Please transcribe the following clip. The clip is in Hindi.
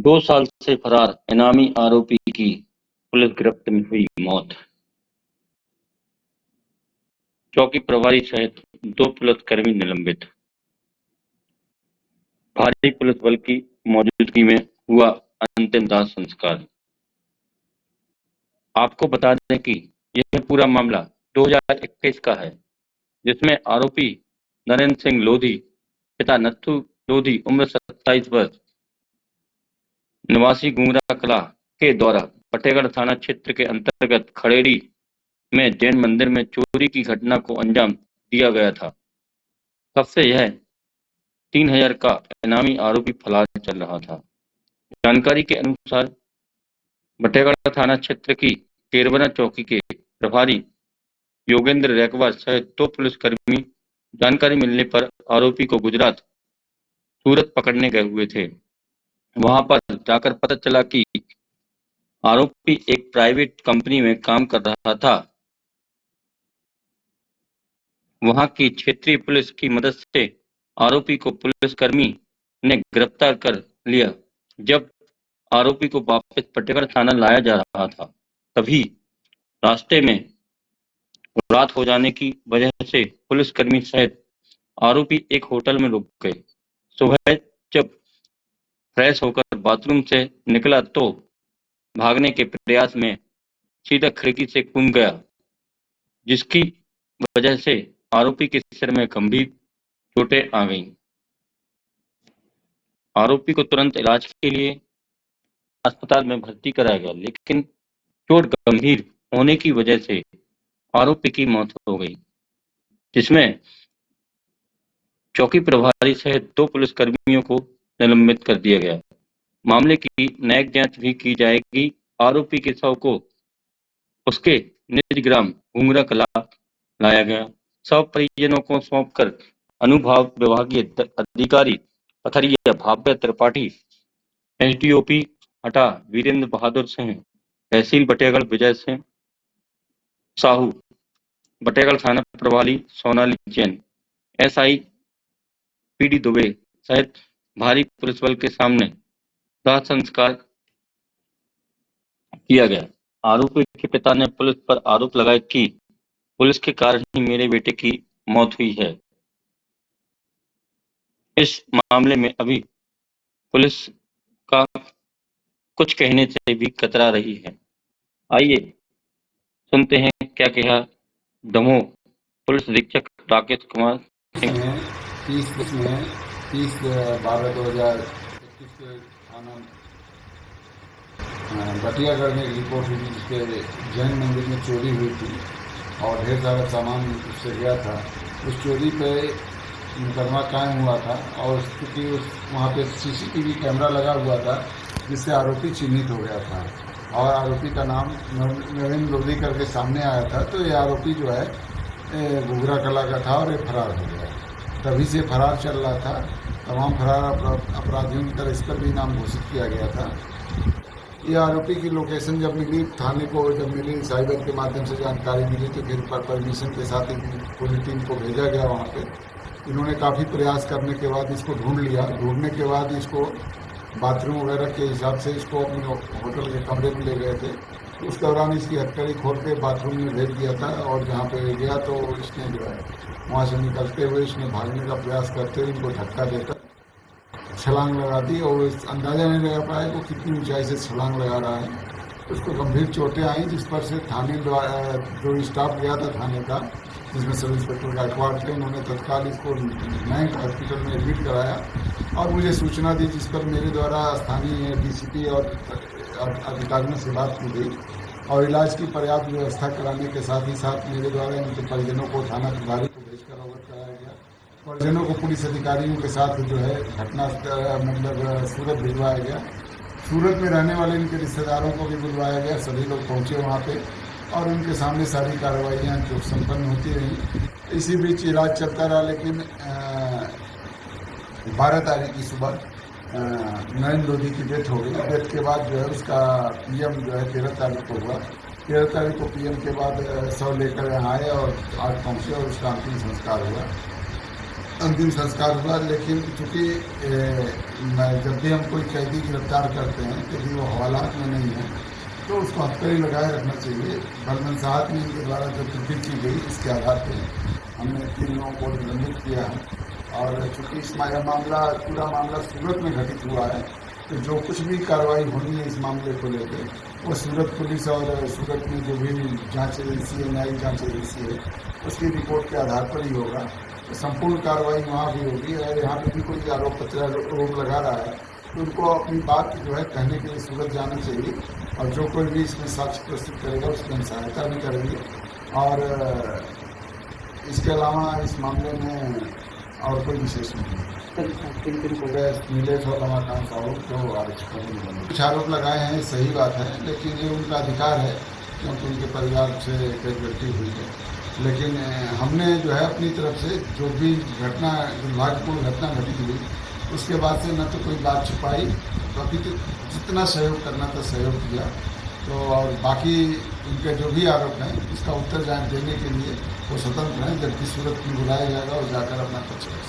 2 साल से फरार इनामी आरोपी की पुलिस गिरफ्त में हुई मौत। चौकी प्रभारी सहित 2 पुलिसकर्मी निलंबित। भारी पुलिस बल की मौजूदगी में हुआ अंतिम दाह संस्कार। आपको बता दें कि यह पूरा मामला 2021 का है, जिसमें आरोपी नरेंद्र सिंह लोधी, पिता नत्थू लोधी, उम्र 27 वर्ष, निवासी गुंगरा कला के द्वारा फतेहगढ़ थाना क्षेत्र के अंतर्गत खड़ेड़ी में जैन मंदिर में चोरी की घटना को अंजाम दिया गया था। तब से यह 3000 का इनामी आरोपी फरार चल रहा था। जानकारी के अनुसार फतेहगढ़ थाना क्षेत्र की केरबना चौकी के प्रभारी योगेंद्र रैकवार सहित 2 पुलिसकर्मी जानकारी मिलने पर आरोपी को गुजरात सूरत पकड़ने गए हुए थे। वहां पर जाकर पता चला कि आरोपी एक प्राइवेट कंपनी में काम कर रहा था। वहां की क्षेत्रीय पुलिस की मदद से आरोपी को पुलिसकर्मी ने गिरफ्तार कर लिया। जब आरोपी को वापस फतेहगढ़ थाना लाया जा रहा था, तभी रास्ते में रात हो जाने की वजह से पुलिसकर्मी सहित आरोपी एक होटल में रुक गए। सुबह जब फ्रेश होकर बाथरूम से निकला तो भागने के प्रयास में सीधा खिड़की से कूद गया, जिसकी वजह से आरोपी के सिर में गंभीर चोटें आ गईं। आरोपी को तुरंत इलाज के लिए अस्पताल में भर्ती कराया गया, लेकिन चोट गंभीर होने की वजह से आरोपी की मौत हो गई, जिसमें चौकी प्रभारी सहित 2 पुलिसकर्मियों को निलंबित कर दिया गया। मामले की न्यायिक जांच भी की जाएगी। आरोपी के शव को उसके निज ग्राम गुंगरा कला लाया गया। शव परिजनों को सौंपकर अनुभाग विभागीय अधिकारी पथरिया भाव्य त्रिपाठी, एसडीओपी हटा वीरेंद्र बहादुर सिंह, तहसील फतेहगढ़ विजय सिंह साहू, फतेहगढ़ थाना प्रभारी सोनाली जैन, एसआई पीडी दुबे सहित भारी पुलिस बल के सामने दाह संस्कार किया गया। आरोपी के पिता ने पुलिस पर आरोप लगाया कि पुलिस के कारण ही मेरे बेटे की मौत हुई है। इस मामले में अभी पुलिस का कुछ कहने से भी कतरा रही है। आइए सुनते हैं क्या कहा दमोह पुलिस अधीक्षक राकेश कुमार सिंह। 30/12/2021 के थाना बटियागढ़ में एक रिपोर्ट हुई जिसके जैन मंदिर में चोरी हुई थी और ढेर सारा सामान उससे गया था। उस चोरी पे मुकदमा कायम हुआ था और क्योंकि वहाँ पे सीसीटीवी कैमरा लगा हुआ था, जिससे आरोपी चिन्हित हो गया था और आरोपी का नाम नरेंद्र लोधी करके सामने आया था। तो ये आरोपी जो है गुगरा कला का था और ये फरार हो गया। तभी से फरार चल रहा था। तमाम फरार अपराधियों की तरह इस पर भी नाम घोषित किया गया था। ये आरोपी की लोकेशन जब मिली थाने को, जब मिली साइबर के माध्यम से जानकारी मिली, तो फिर परमिशन के साथ एक पूरी टीम को भेजा गया वहाँ पे। इन्होंने काफ़ी प्रयास करने के बाद इसको ढूंढ लिया। ढूंढने के बाद इसको बाथरूम वगैरह के हिसाब से इसको अपने होटल के कमरे में ले गए थे। उस दौरान इसकी हथकड़ी खोल के बाथरूम में भेज दिया था और जहाँ पे गया तो इसने जो है वहाँ से निकलते हुए इसने भागने का प्रयास करते हुए इनको धक्का देकर छलांग लगा दी और अंदाजा नहीं लगा पाया वो कितनी ऊंचाई से छलांग लगा रहा है। उसको गंभीर चोटें आई, जिस पर से थाने जो स्टाफ गया था थाने का, जिसमें सब इंस्पेक्टर गायकवाड़ थे, उन्होंने तत्काल इसको नैंक हॉस्पिटल में एडमिट कराया और मुझे सूचना दी, जिस पर मेरे द्वारा स्थानीय डीसीपी और अधिकारियों से बात की गई और इलाज की पर्याप्त व्यवस्था कराने के साथ ही साथ मेरे द्वारा इनके परिजनों को थाना प्रभारी को भेजकर अवगत कराया गया। परिजनों को पुलिस अधिकारियों के साथ जो है घटना सूरत भिजवाया गया। सूरत में रहने वाले इनके रिश्तेदारों को भी बुलवाया गया। सभी लोग पहुंचे वहाँ पे और उनके सामने सारी कार्रवाइयाँ जो संपन्न होती रही। इसी बीच इलाज चलता रहा, लेकिन 12 तारीख की सुबह नरेंद्र लोधी की डेथ हो गई। डेथ के बाद जो है उसका पीएम जो है 13 तारीख को हुआ। 13 तारीख को पीएम के बाद शव लेकर यहाँ आए और आज पहुँचे और उसका अंतिम संस्कार हुआ। अंतिम संस्कार हुआ। लेकिन चूँकि जब भी हम कोई कैदी गिरफ्तार करते हैं, यदि वो हवालात में नहीं है तो उसको हथकड़ी लगाए रखना चाहिए। बलमन साहब ने इनके द्वारा जो त्रुटि की गई, इसके आधार पर हमने 3 लोगों को निलंबित किया है। और चूँकि इस पूरा मामला सूरत में घटित हुआ है, तो जो कुछ भी कार्रवाई होनी है इस मामले को लेकर, वो सूरत पुलिस और सूरत में जो भी जांच एजेंसी है, न्यायिक जांच एजेंसी है, उसकी रिपोर्ट के आधार पर ही होगा। तो संपूर्ण कार्रवाई वहाँ भी होगी। और यहाँ पर भी कोई आरोप पत्र रोक लगा रहा है तो उनको अपनी बात जो है कहने के लिए सूरत जाना चाहिए। और जो कोई भी इसमें साक्ष्य प्रस्तुत करेगा उसकी हम सहायता भी करेंगे। और इसके अलावा इस मामले में और कोई विशेष नहीं है। नीलेश और रमाकांत साहब जो आरोप करेंगे, कुछ आरोप लगाए हैं, सही बात है, लेकिन ये उनका अधिकार है क्योंकि उनके परिवार से कोई गलती हुई है। लेकिन हमने जो है अपनी तरफ से जो भी घटना, दुर्भाग्यपूर्ण घटना घटित हुई, उसके बाद से न तो कोई बात छुपाई, बाकी तो जितना सहयोग करना था सहयोग किया। तो और बाकी उनके जो भी आरोप हैं उसका उत्तर देने के लिए वो स्वतंत्र हैं, जबकि सूरत में बुलाया जाएगा और जाकर अपना पक्ष रख सकते हैं।